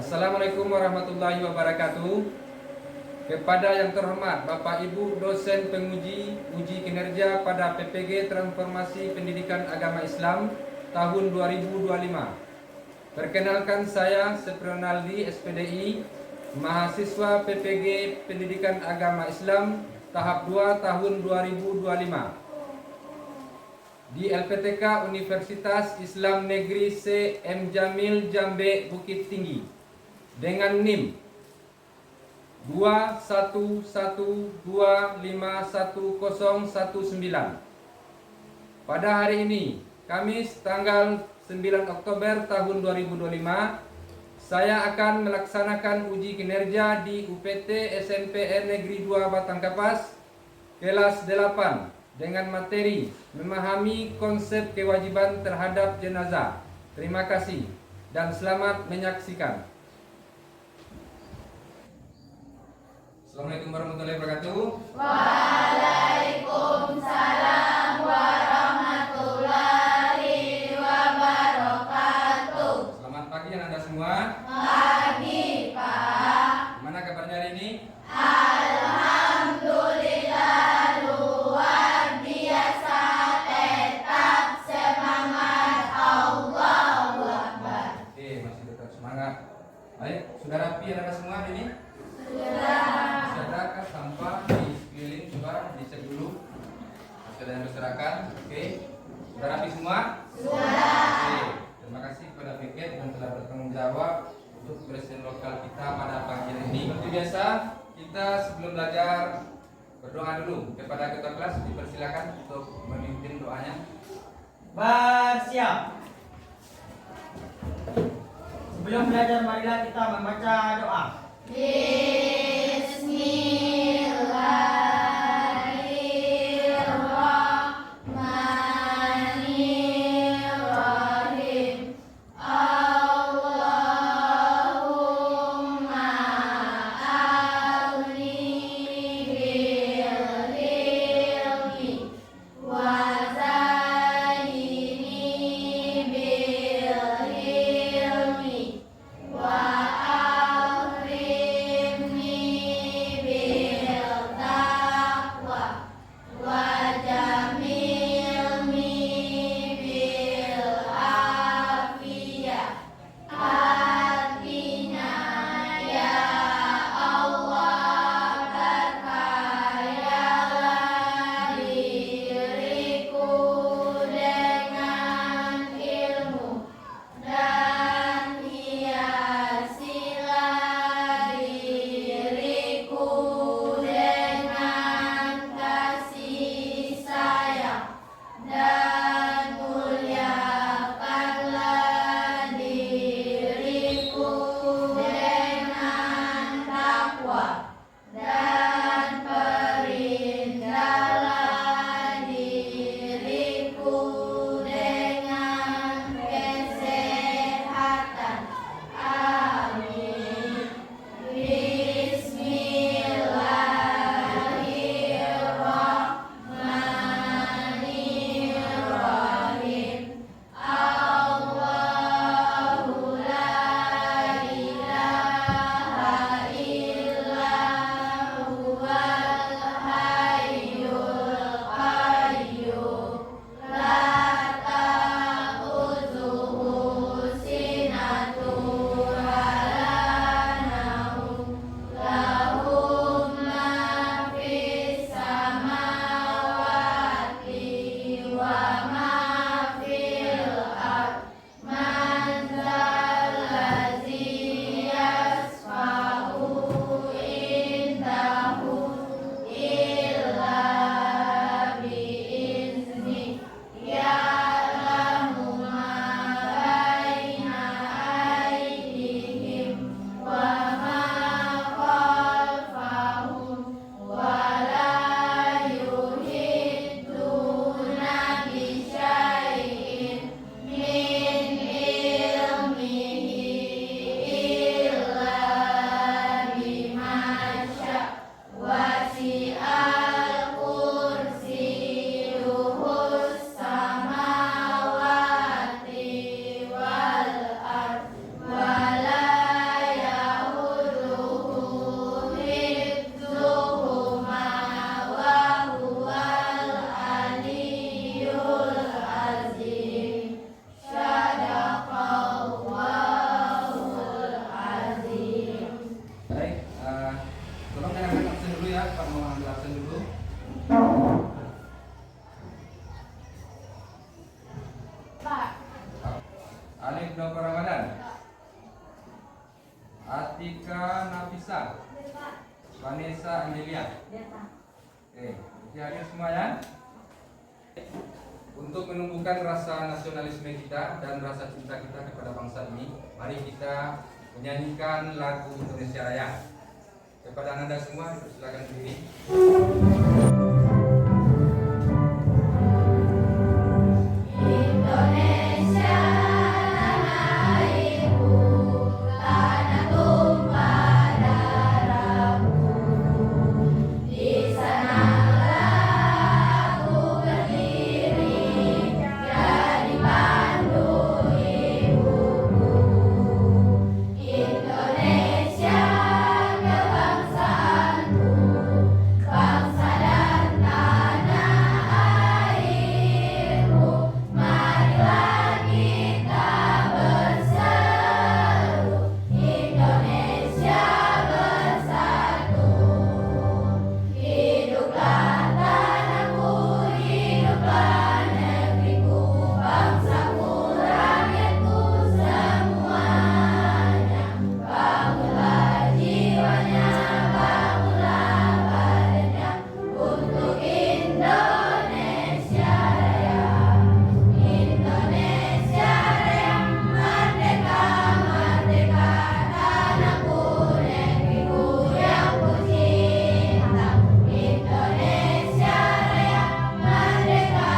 Assalamualaikum warahmatullahi wabarakatuh. Kepada yang terhormat Bapak Ibu dosen penguji uji kinerja pada PPG Transformasi Pendidikan Agama Islam tahun 2025. Perkenalkan, saya Sepronaldi SPDI, mahasiswa PPG Pendidikan Agama Islam tahap 2 tahun 2025 di LPTK Universitas Islam Negeri C. M. Jamil Jambe Bukit Tinggi dengan NIM 211251019. Pada hari ini, Kamis tanggal 9 Oktober tahun 2025, saya akan melaksanakan uji kinerja di UPT SNPN Negeri 2 Batang Kapas kelas 8 dengan materi memahami konsep kewajiban terhadap jenazah. Terima kasih dan selamat menyaksikan. Assalamualaikum warahmatullahi wabarakatuh. Waalaikumsalam warahmatullahi wabarakatuh. Selamat pagi Anda semua. Pagi, Pak. Gimana kabarnya hari ini? Alhamdulillah luar biasa, tetap semangat, Allahu Akbar. Oke, masih tetap semangat. Baik, sudah rapi Anda semua hari ini? Sudah. Berserakan sampah di sekeliling, coba dicek dulu. Sudah berserakan, oke. Sudah rapi semua? Sudah. Oke. Terima kasih kepada Piket yang telah bertanggung jawab untuk presiden lokal kita pada pagi ini. Seperti biasa, kita sebelum belajar berdoa dulu. Kepada ketua kelas dipersilakan untuk memimpin doanya. Bersiap. Sebelum belajar, marilah kita membaca doa. Bismillahirrahmanirrahim. Allahumma awni bil ilmi wa zaini bil ilmi wa akrimni bil Atika Nafisa, Vanessa Angelia. Oke, hadir semua ya. Untuk menumbuhkan rasa nasionalisme kita dan rasa cinta kita kepada bangsa ini, mari kita menyanyikan lagu Indonesia Raya. Kepada Anda semua, silakan berdiri. Indonesia tanah airku, tanah tumpah darahku. Di sanalah aku berdiri, jadi pandu ibuku. Indonesia kebangsaanku, bangsa dan tanah airku. Marilah kita berseru, Indonesia bersatu. Hiduplah tanahku, hiduplah negeriku, bangsaku, rakyatku semuanya. Bangunlah jiwanya, bangunlah badannya untuk Indonesia Raya. Indonesia Raya, merdeka, merdeka, tanahku, negeriku yang ku cinta. Indonesia Raya, merdeka,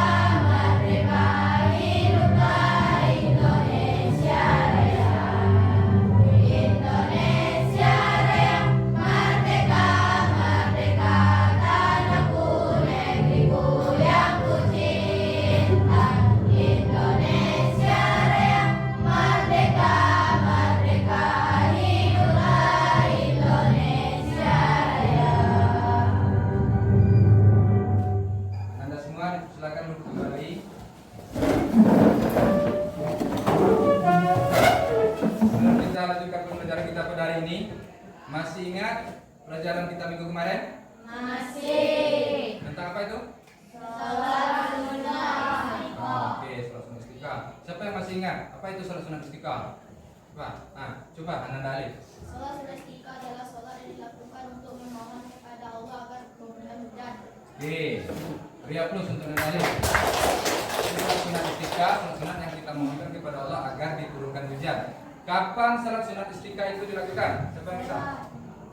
merdeka, hiduplah Indonesia Raya. Indonesia Raya, merdeka, merdeka, tanahku, negeriku yang ku cinta. Indonesia Raya, merdeka, merdeka, hiduplah Indonesia Raya. Anda semua silakan duduk kembali. Sebelum kita lanjutkan pembelajaran kita pada hari ini, masih ingat pelajaran kita minggu kemarin? Masih. Tentang apa itu? Salat sunnah. Oke, salat sunnah istiqah. Siapa yang masih ingat? Apa itu salat sunnah istiqah? Coba Anda dalil. Salat sunnah istiqah adalah salat yang dilakukan untuk memohon kepada Allah agar memberikan hujan. Oke, beri plus untuk Anda dalil. Salat sunnah istiqah, salat sunnah yang kita mohonkan kepada Allah agar diturunkan hujan. Kapan salat sunnah istiqah itu dilakukan? Siapa yang bisa?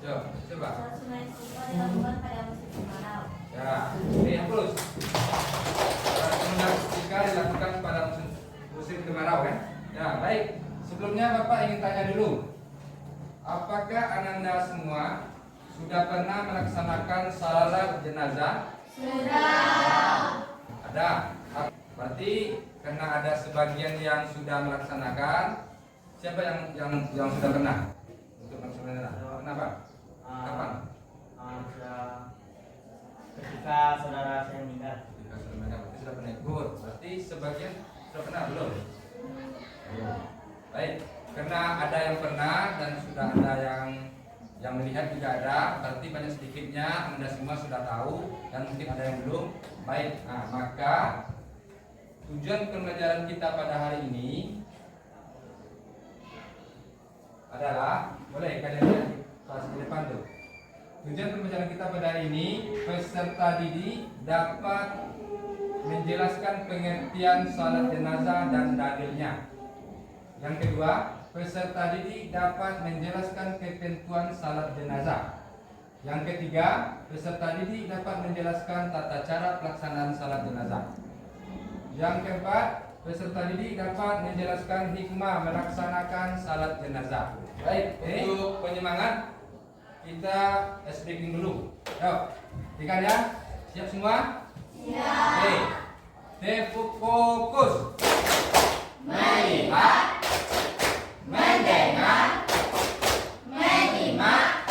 Coba. Salat sunnah istiqah dilakukan pada musim kemarau. Ya, beri plus. Salat sunnah istiqah dilakukan pada musim kemarau kan? Ya, baik. Sebelumnya Bapak ingin tanya dulu, apakah Ananda semua sudah pernah melaksanakan salat jenazah? Sudah. Ada. Berarti karena ada sebagian yang sudah melaksanakan, siapa yang sudah pernah untuk melaksanakan? Kenapa? Kapan? Ketika saudara saya meninggal. Ketika sudah pernah, berarti sudah pernah ikut. Berarti sebagian sudah pernah belum? Belum. Baik, karena ada yang pernah dan sudah ada yang melihat juga ada, berarti banyak sedikitnya Anda semua sudah tahu dan mungkin ada yang belum. Baik, maka tujuan pembelajaran kita pada hari ini adalah, boleh kalian lihat di kelas di depan tuh. Tujuan pembelajaran kita pada hari ini, peserta didik dapat menjelaskan pengertian salat jenazah dan dalilnya. Yang kedua, peserta didik dapat menjelaskan ketentuan salat jenazah. Yang ketiga, peserta didik dapat menjelaskan tata cara pelaksanaan salat jenazah. Yang keempat, peserta didik dapat menjelaskan hikmah melaksanakan salat jenazah. Baik, untuk penyemangat kita speaking dulu. Yuk, ikan ya. Siap semua? Siap. Oke, fokus. Melihat, mendengar, menyimak,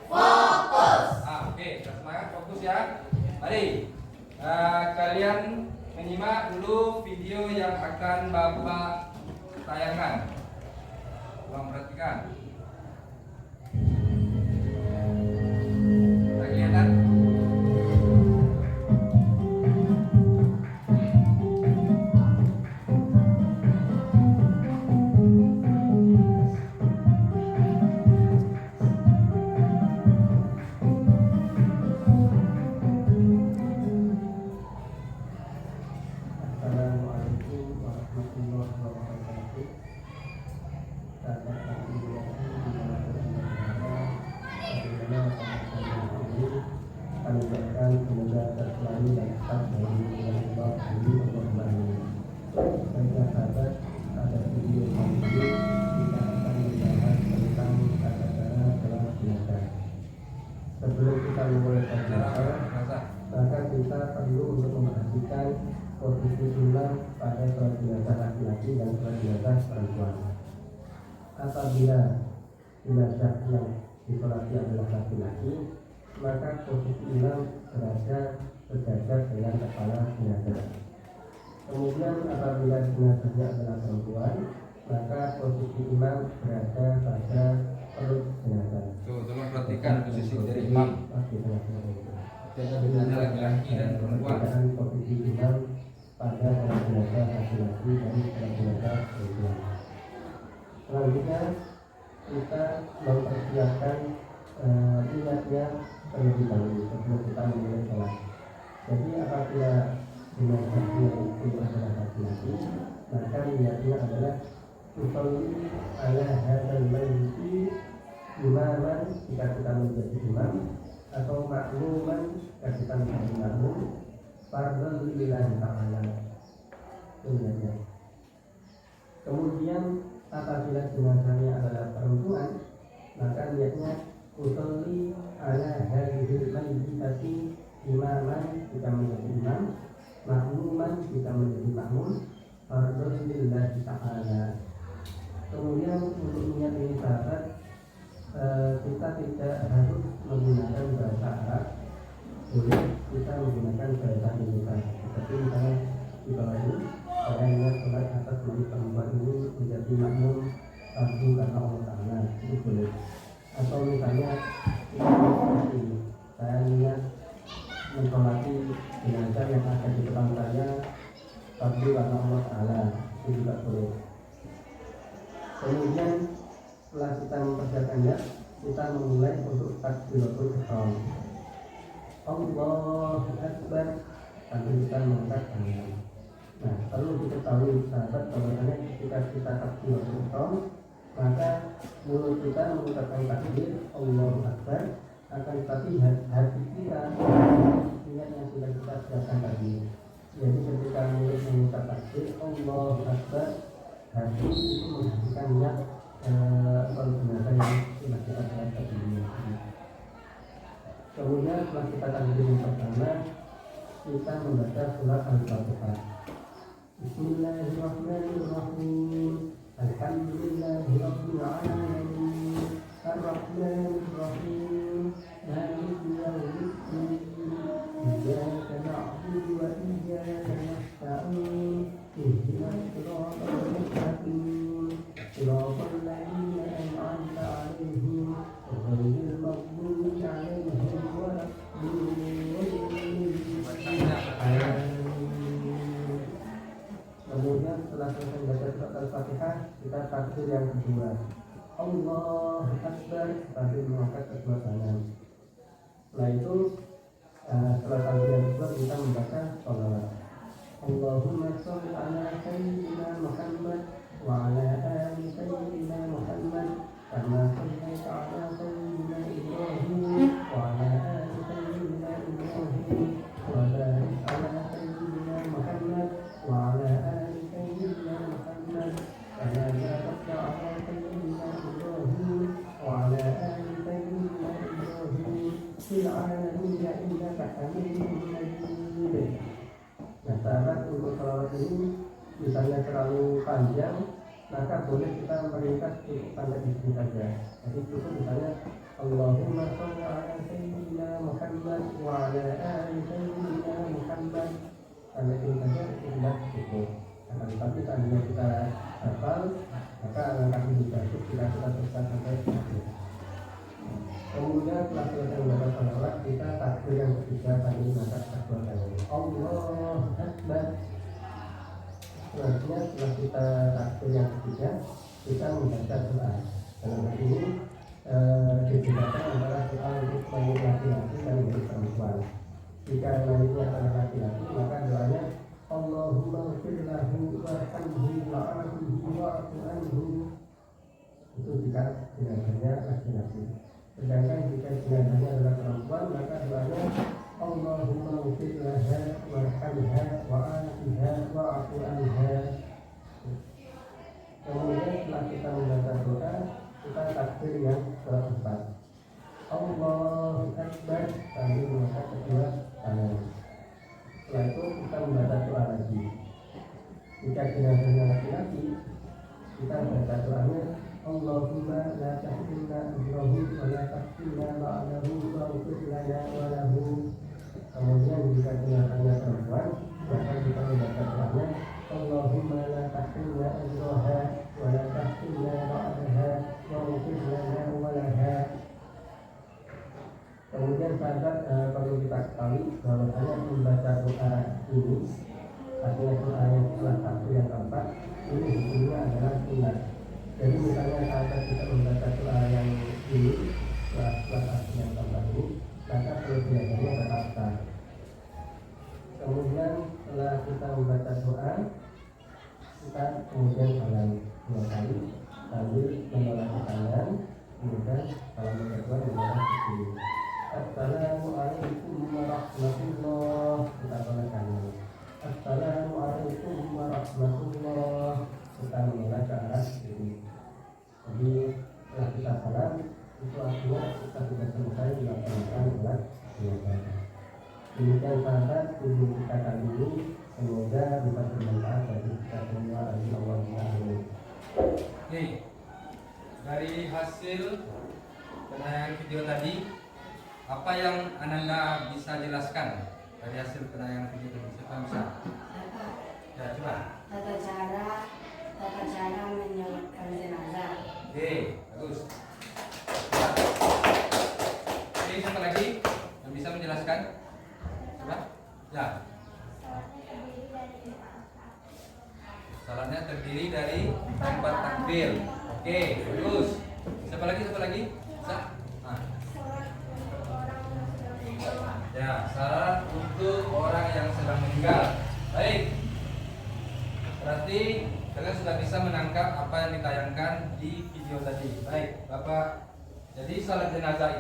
fokus. Oke, semangat, fokus ya. Mari kalian menyimak dulu video yang akan Bapak tayangkan. Tolong perhatikan. Sudah kelihatan? bersama pada ini kami ucapkan semoga selalu dan tetap dari Allah Subhanahu. Baiklah sahabat, pada video kali ini kita akan membahas tentang tata cara sholat jenazah. Sebelum kita memulai sholat jenazah, maka kita perlu untuk memperhatikan posisi imam pada sholat jenazah laki-laki dan sholat jenazah perempuan. Apabila jenazah yang disolati adalah laki-laki, maka posisi imam berada sejajar dengan kepala jenazah. Kemudian apabila jenazahnya adalah perempuan, maka posisi imam berada pada perut jenazah. Tuh, teman perhatikan posisi dari imam. Beda bedanya laki-laki dan perempuan. Perbedaan posisi imam pada sholat jenazah laki-laki dan sholat jenazah perempuan. Selanjutnya kita mempersiapkan niatnya terlebih dahulu sebelum kita memulai sholat. Jadi apabila jenazahnya itu adalah laki-laki, maka niatnya adalah usolli ala hadzal mayyiti imaman jika kita menjadi imam, atau makmuman jika kita menjadi makmum, fardhan lillahi ta'ala. Niatnya. Kemudian apabila jenazahnya adalah perempuan, maka niatnya usolli ala hadzal mayyiti imaman jika menjadi imam, makmuman jika menjadi makmum, fardhan lillahi ta'ala. Kemudian untuk niat ini sahabat, kita tidak harus menggunakan bahasa Arab, boleh kita menggunakan bahasa Indonesia. Seperti misalnya di bawah ini, saya niat sholat atas nama perempuan ini menjadi makmum fardu karena Allah Ta'ala, itu boleh. Atau misalnya kita seperti ini, saya niat mensolati jenazah yang ada di depan saya fardu karena Allah Ta'ala, itu juga boleh. Kemudian setelah kita mempersiapkan niat, kita memulai untuk takbiratul ihram. Allahu Akbar sambil kita mengangkat tangan. Nah, perlu diketahui sahabat bahwasanya ketika kita takbiratul ihram, maka mulut kita mengucapkan takbir Allahu Akbar, akan tetapi hati kita niat yang sudah kita siapkan tadi. Jadi ketika mulut mengucap takbir Allahu Akbar, hati itu menghentikan niat sholat jenazah yang sudah kita siapkan tadi. Kemudian setelah kita takbir yang pertama, kita membaca surat Al-Fatihah. Bismillahirrahmanirrahim. Alhamdulillahirabbil alamin. Ar-Rahmanirrahim. Maliki yaumiddin. Iyyaka na'budu wa iyyaka nasta'in. Ihdinas siratal mustaqim. Siratal ladzina an'amta 'alaihim ghairil maghdubi 'alaihim waladdallin. Kemudian setelah selesai membaca surat Al-Fatihah, kita takbir yang kedua. Allahu Akbar sambil mengangkat kedua tangan. Setelah itu setelah takbir yang kedua kita membaca sholawat. Allahumma sholli ala sayyidina Muhammad wa ala ali sayyidina Muhammad kama shallaita ala sayyidina Ibrahim wa ala ali sayyidina Ibrahim wa barik ala sayyidina Muhammad wa ala ali sayyidina Muhammad kama barakta ala sayyidina Ibrahim wa ala ali sayyidina Ibrahim fil alamin innaka Hamidum Majid. Nah, sahabat, untuk sholawat ini misalnya terlalu panjang, maka boleh kita meringkas cukup sampai di sini saja. Jadi cukup misalnya Allahumma sholli ala sayyidina Muhammad wa ala ali sayyidina Muhammad, sampai sini saja itu sudah cukup. Akan tetapi seandainya kita hafal, maka langkah lebih bagus kita teruskan sampai akhir. Kemudian setelah selesai membaca sholawat, kita takbir yang ketiga sambil mengangkat kedua tangan. Allahu Akbar. Selanjutnya setelah kita takbir yang ketiga, kita membaca doa. Dalam hal ini dibedakan antara doa untuk mayit laki-laki dan mayit perempuan. Jika mayitnya adalah laki-laki, maka doanya Allahumma ighfir lahu warhamhu wa'afihi wa'fu anhu. Itu jika jenazahnya laki-laki. Sedangkan jika jenazahnya adalah perempuan, maka doanya Allahumma ghfir laha warhamha wa'afiha wa'fu anha. Kemudian setelah kita membaca doa, kita takbir yang keempat. Allahu Akbar sambil mengangkat kedua tangan. Setelah itu kita membaca doa lagi. Jika jenazahnya laki-laki, kita membaca doanya Allahumma la tahrimna ajrahu wa la tahrimna ba'dahu waghfir lana wa lahu. Kemudian jika jenazahnya perempuan, maka kita membaca doanya Allahumma la tahrimna ajraha wa la tahrimna ba'daha waghfir lana wa laha. Kemudian sahabat perlu kita ketahui bahwasanya membaca doa ini, artinya doa yang setelah satu yang keempat, ini hukumnya adalah sunnah. Jadi misalnya sahabat kita membaca doa yang ini setelah satu yang keempat ini, maka perlu biasanya tetap sah. Kemudian setelah kita membaca doa, kita kemudian salam 2 kali sambil menolak tangan, kemudian salam kedua menolak ke kiri. Assalamualaikum warahmatullah. Kita tolak tangan. Assalamualaikum warahmatullah. Kita menolak ke arah kiri. Jadi setelah kita salam, itu artinya kita sudah selesai melaksanakan sholat jenazah. Demikian sahabat video kita kali ini, semoga bisa bermanfaat bagi kita semua. Amin. Oke, dari hasil penayangan video tadi, apa yang Ananda bisa jelaskan dari hasil penayangan video tadi? Siapa bisa? Ya, coba. Tata cara menyolatkan jenazah. Oke, bagus. Oke, siapa lagi yang bisa menjelaskan? Coba. Ya. Salatnya terdiri dari 4 takbir. Oke, bagus. Siapa lagi? Bisa? Nah. Ya, salat untuk orang yang sedang meninggal. Baik. Berarti kalian sudah bisa menangkap apa yang ditayangkan di video tadi. Baik, Bapak. Jadi salat jenazah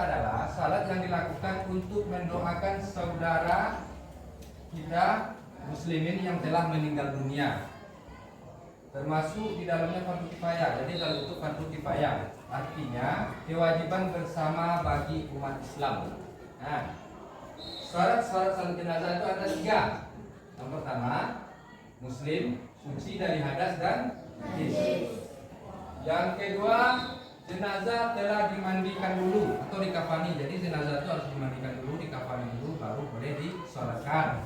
adalah salat yang dilakukan untuk mendoakan saudara kita muslimin yang telah meninggal dunia. Termasuk di dalamnya fardu kifayah. Jadi kalau itu fardu kifayah, artinya kewajiban bersama bagi umat Islam. Nah, syarat-syarat salat jenazah itu ada 3. Yang pertama, muslim, suci dari hadas dan najis. Yang kedua, jenazah telah dimandikan dulu atau dikafani. Jadi jenazah itu harus dimandikan dulu, dikafani dulu, baru boleh disolatkan.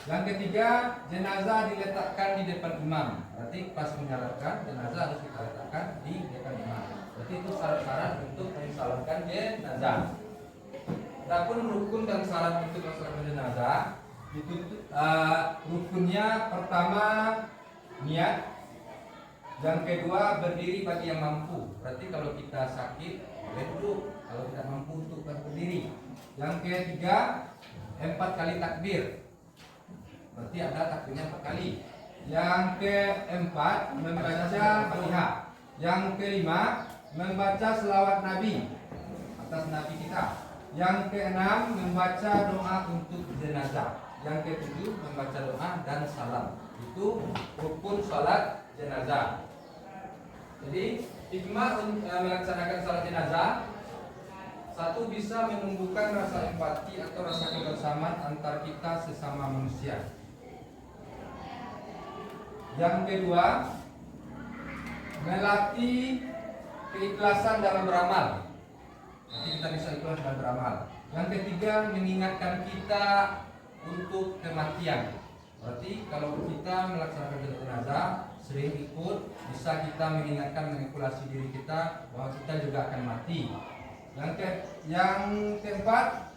Yang ketiga, jenazah diletakkan di depan imam. Berarti pas menyalatkan, jenazah harus kita letakkan di depan imam. Berarti itu syarat-syarat untuk mensalatkan jenazah. Adapun rukun dan syarat untuk mensalatkan jenazah, itu rukunnya pertama niat, yang kedua berdiri bagi yang mampu. Berarti kalau kita sakit boleh duduk, kalau tidak mampu untuk berdiri. Yang ketiga 4 kali takbir, berarti ada takbirnya 4 kali. Yang keempat membaca Fatihah. Yang kelima membaca selawat Nabi atas Nabi kita. Yang keenam membaca doa untuk jenazah. Yang ketujuh membaca doa dan salam. Itu rukun salat jenazah. Jadi hikmah melaksanakan salat jenazah, satu, bisa menumbuhkan rasa empati atau rasa kebersamaan antar kita sesama manusia. Yang kedua, melatih keikhlasan dalam beramal. Nanti kita bisa ikhlas dalam beramal. Yang ketiga, mengingatkan kita untuk kematian. Berarti kalau kita melaksanakan jenazah, sering ikut, bisa kita mengingatkan, mengevaluasi diri kita bahwa kita juga akan mati. Yang keempat,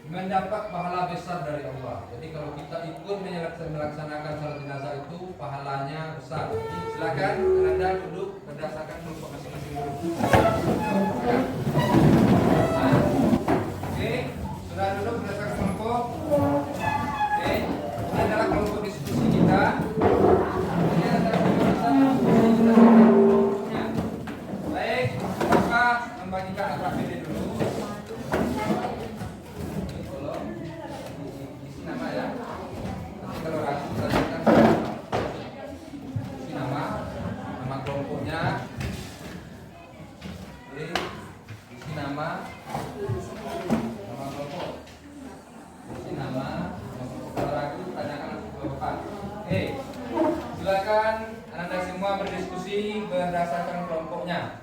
mendapat pahala besar dari Allah. Jadi kalau kita ikut melaksanakan salat jenazah itu pahalanya besar. Jadi silakan Anda duduk berdasarkan kelompok masing-masing dulu. Oke, sudah duduk berdasarkan kelompok. Oke, ini adalah kelompok diskusi kita. Ini adalah kelompok kita. Baik, maka buka alfabetnya dulu. Ini tolong isi nama ya. Nanti kalau ragu tanyakan isi nama kelompoknya. Oke, isi nama kelompok. Isi nama kelompok. Kalau ragu tanyakan langsung ke Bapak. Oke, silakan Anda semua berdiskusi berdasarkan kelompoknya.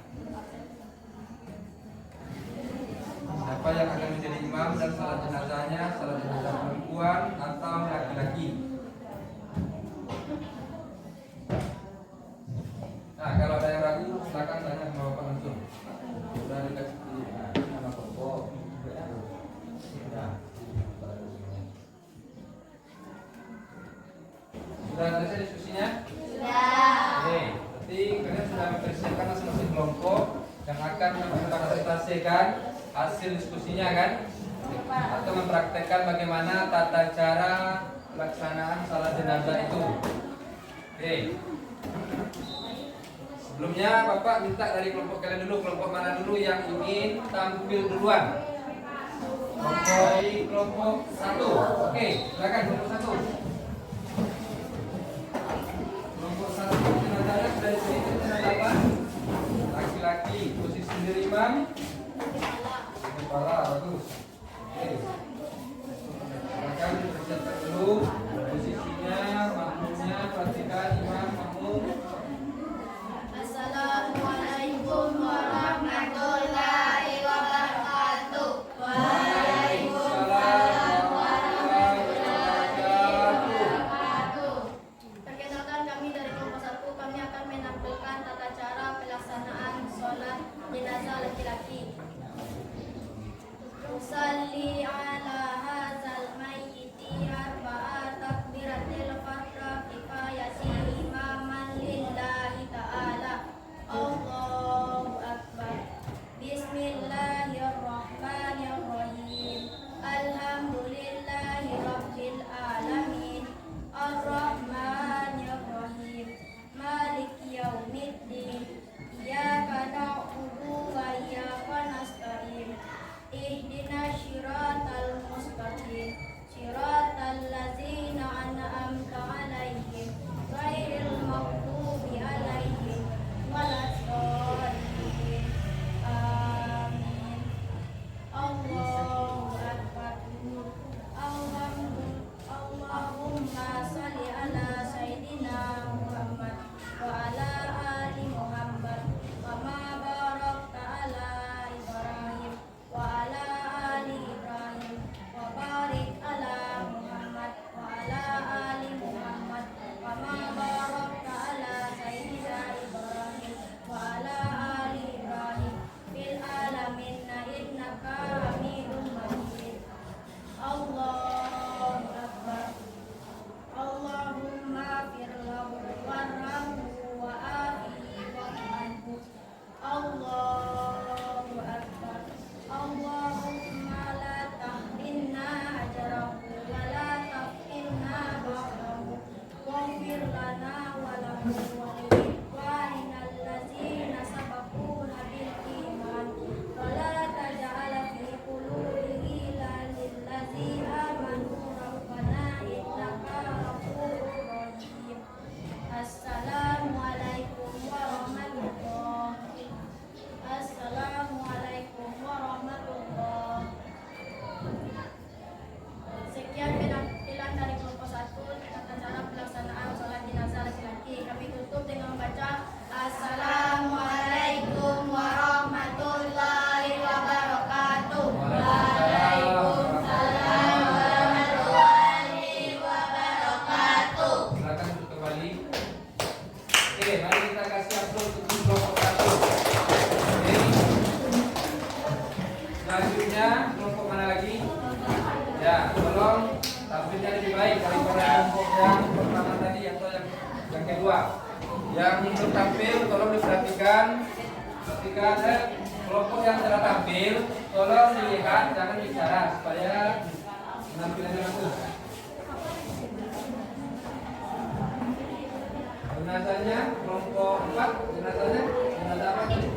Siapa yang akan menjadi imam dan salat jenazahnya, salat jenazah perempuan atau laki-laki? Nah, kalau ada yang ragu, silakan tanya sama Bapak langsung. Sudah dikasih nama kelompok. Sudah selesai diskusinya? Oke, berarti kalian sudah mempersiapkan masing-masing kelompok yang akan mempresentasikan hasil diskusinya kan? Atau mempraktekkan bagaimana tata cara pelaksanaan salat jenazah itu. Oke. Sebelumnya Bapak minta dari kelompok kalian dulu, kelompok mana dulu yang ingin tampil duluan? Kelompok 1. Oke, silakan kelompok 1. Kelompok 1 jenazahnya sudah disini, jenazah apa? Laki-laki, posisi sendiri imam. Kepala, bagus. Oke. Silakan dipersiapkan dulu posisinya, makmumnya, perhatikan imam, makmum. Assalamualaikum warahmatullahi wabarakatuh. Waalaikumsalam warahmatullahi wabarakatuh. Perkenalkan, kami dari kelompok 1, kami akan menampilkan tata cara pelaksanaan sholat jenazah laki-laki. Usalli ala hadzal mayyiti arba'a takbiratil fatrah kifayati imaman lillahi ta'ala. Allahu akbar. Bismillahirrahmanirrahim. Alhamdulillahi rabbil alamin. Ar-Rahmanir-Rahim. Maliki yaumiddin. Iyyaka na'budu wa iyyaka nasta'in. Ihdinas siratal mustaqim. Siratal ladzina an'amta 'alaihim ghairil maghdubi 'alaihim waladdallin. Amin. Allahu akbar. Allahumma shalli ala sayyidina Muhammad wa ala ali Muhammad kama barakta ala Ibrahim wa ala ali Ibrahim wa barik ala Muhammad wa ala ali Muhammad kama barakta ala sayyidina Ibrahim wa ala ali Ibrahim fil alamin innaka Hamidum Majid. Allahu akbar. Allahumma firlahu warhamhu wa afihi wa'anhu. Allahu akbar. Allahumma la tahrimna ajrahu wa la taftinna ba'dahu. Waghfir lana wa lahu wa li-ikhwanina allazina sabaquna bil iman wa la taj'al fi qulubina ghillan lil ladzina amanu rabbana innaka ghafurur rahim. Assalamualaikum warahmatullahi. Assalamualaikum warahmatullahi. Sekian penampilan dari kelompok 1 tata cara pelaksanaan sholat jenazah laki-laki. Kami tutup dengan membaca Assalamualaikum warahmatullahi wabarakatuh. Waalaikumsalam warahmatullahi wabarakatuh. Silakan duduk kembali. Oke, mari kita kasih aplaus untuk kelompok 1. Oke. Selanjutnya kelompok mana lagi? Ya, tolong tampilnya lebih baik daripada kelompok yang pertama tadi atau yang kedua. Yang belum tampil tolong diperhatikan. Ketika ada kelompok yang telah tampil, tolong dilihat, jangan bicara supaya penampilannya bagus. Jenazahnya kelompok 4, jenazah apa tadi?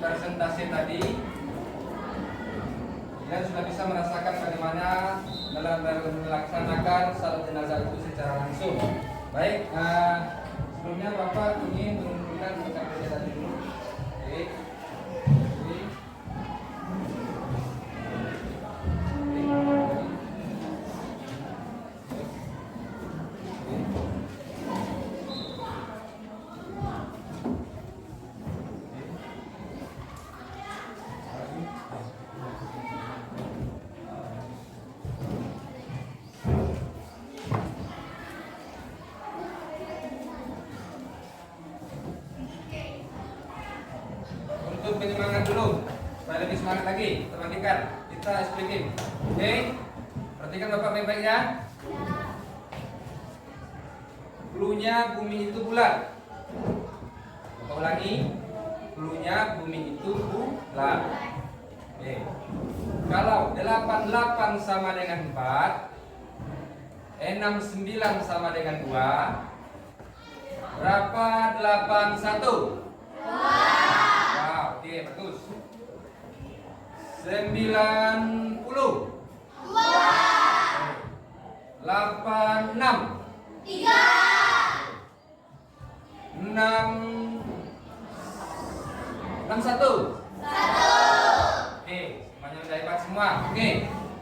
presentasi tadi, kalian sudah bisa merasakan bagaimana dalam melaksanakan salat jenazah itu secara langsung. Baik, sebelumnya Bapak ingin mengumpulkan rekan kerja tadi dulu. Oke. Untuk penyemangat dulu, supaya lebih semangat lagi, perhatikan, kita explaining. Oke, perhatikan Bapak baik-baik ya. Cluenya bumi itu bulat. Bapak ulangi, cluenya bumi itu bulat. Oke. Kalau 88 sama dengan 4, 69 sama dengan 2, berapa 81? Wow, oke, bagus. 90. 86. 61. Oke, semuanya udah hebat semua. Oke,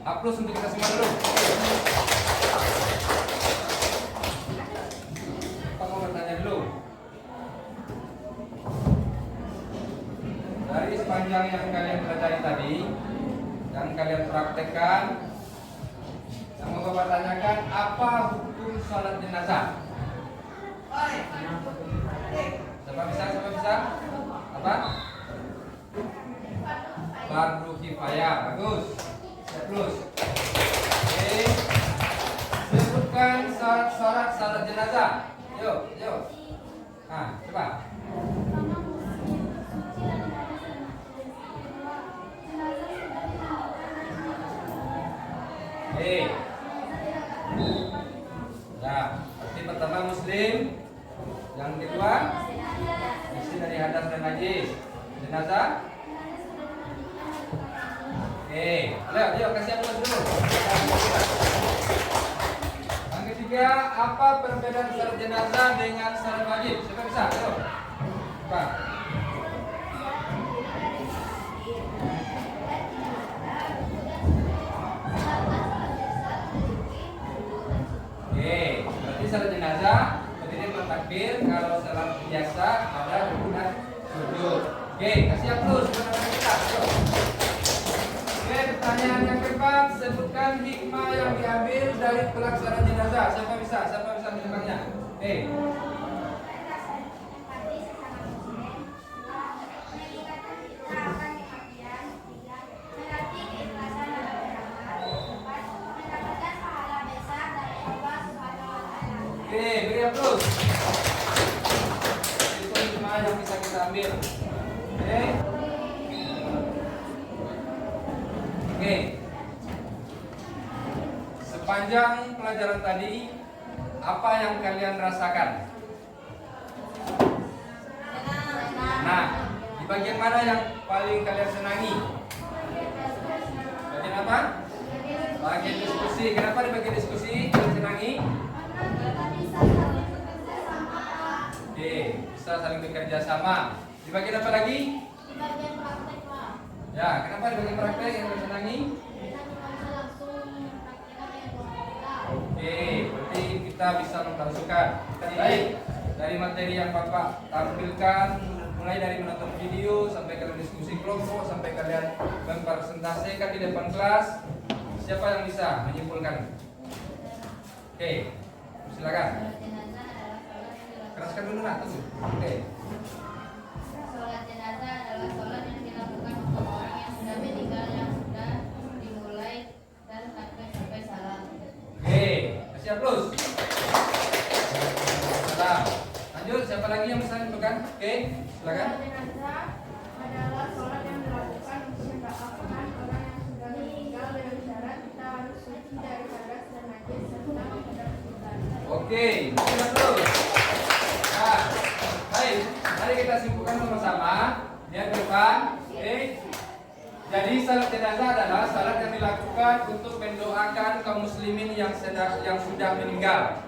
hapus untuk kita semua dulu. Apa mau bertanya dulu? Dari sepanjang yang kalian pelajari tadi, yang kalian praktekkan, yang mau Bapak tanyakan, apa hukum sholat jenazah? Siapa bisa? Siapa bisa? Apa? Fardu kifayah. Bagus. Plus. Oke. Sebutkan syarat-syarat salat jenazah. Yuk, yuk. Nah, coba. Ya, berarti pertama muslim, yang kedua bersih dari hadas dan najis. Jenazah. Ayo kasih aku dulu. Yang ketiga, apa perbedaan salat jenazah dengan salat wajib? Siapa bisa? Ayo. Coba. Berarti salat jenazah berdiri bertakbir, kalau salat biasa ada rukunan sujud. Kasih aplaus kepada kita. Pertanyaan yang keempat, sebutkan hikmah yang diambil dari pelaksanaan jenazah. Siapa bisa? Siapa bisa menyebutkannya? Beri aplaus. Itu hikmah yang bisa kita ambil. Sepanjang pelajaran tadi, apa yang kalian rasakan? Nah, di bagian mana yang paling kalian senangi? Bagian apa? Bagian diskusi. Kenapa di bagian diskusi kalian senangi? Bisa saling bekerja sama. Di bagian apa lagi? Di bagian praktek, Pak. Ya, kenapa di bagian praktek yang kalian senangi? Berarti kita bisa mengkasukan. Baik, dari materi yang Bapak tampilkan, mulai dari menonton video sampai kalian diskusi kelompok sampai kalian mempresentasikan di depan kelas, siapa yang bisa menyimpulkan? Silakan. Keraskan dulu nak, tunggu. Sholat jenazah adalah sholat yang dilakukan untuk orang yang sudah meninggal, yang sudah dimulai dan sampai salam. Kasih aplaus. Salam. Lanjut, siapa lagi yang bisa menentukan? Silakan. Sholat jenazah adalah sholat yang dilakukan untuk mendoakan orang yang sudah meninggal dengan syarat kita harus suci dari hadas dan najis serta menghadap kiblat. Kasih aplaus. Nah, baik, mari kita simpulkan sama-sama. Lihat ke depan. Jadi salat jenazah adalah salat yang dilakukan untuk mendoakan kaum muslimin yang sudah meninggal.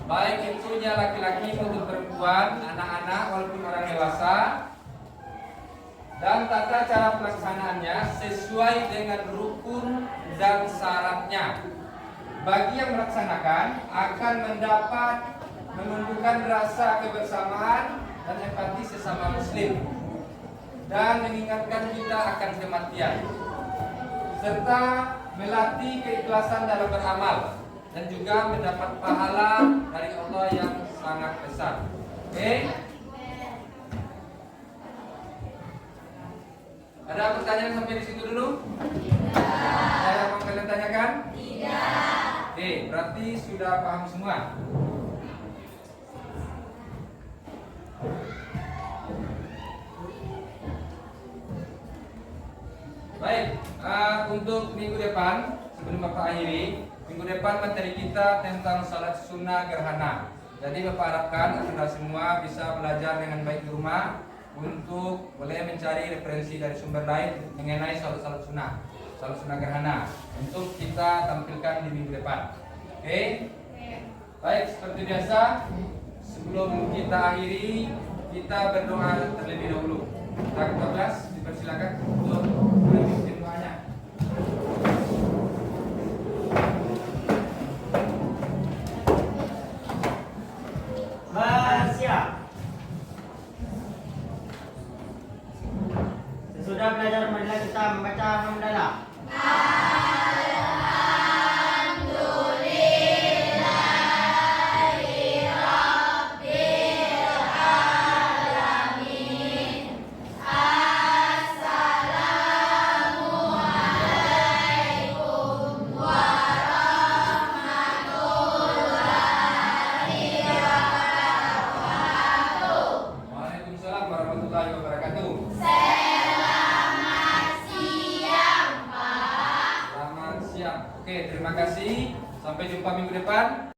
Baik itunya laki-laki maupun perempuan, anak-anak walaupun orang dewasa. Dan tata cara pelaksanaannya sesuai dengan rukun dan syaratnya. Bagi yang melaksanakan akan mendapat menumbuhkan rasa kebersamaan dan empati sesama muslim dan mengingatkan kita akan kematian serta melatih keikhlasan dalam beramal dan juga mendapat pahala dari Allah yang sangat besar. Oke? Ada pertanyaan sampai di situ dulu? Ada yang mau kalian tanyakan? Tidak. Oke, berarti sudah paham semua. Baik, untuk minggu depan sebelum Bapak akhiri, minggu depan materi kita tentang salat sunnah gerhana. Jadi Bapak harapkan Anda semua bisa belajar dengan baik di rumah untuk boleh mencari referensi dari sumber lain mengenai salat sunnah gerhana untuk kita tampilkan di minggu depan. Oke? Baik, seperti biasa sebelum kita akhiri kita berdoa terlebih dahulu. Tanggal 14 dipersilakan untuk melanjutkan doanya. Siap. Sesudah belajar marilah kita membaca hamdalah. Waalaikumsalam warahmatullahi wabarakatuh. Selamat siang. Oke, terima kasih. Sampai jumpa minggu depan.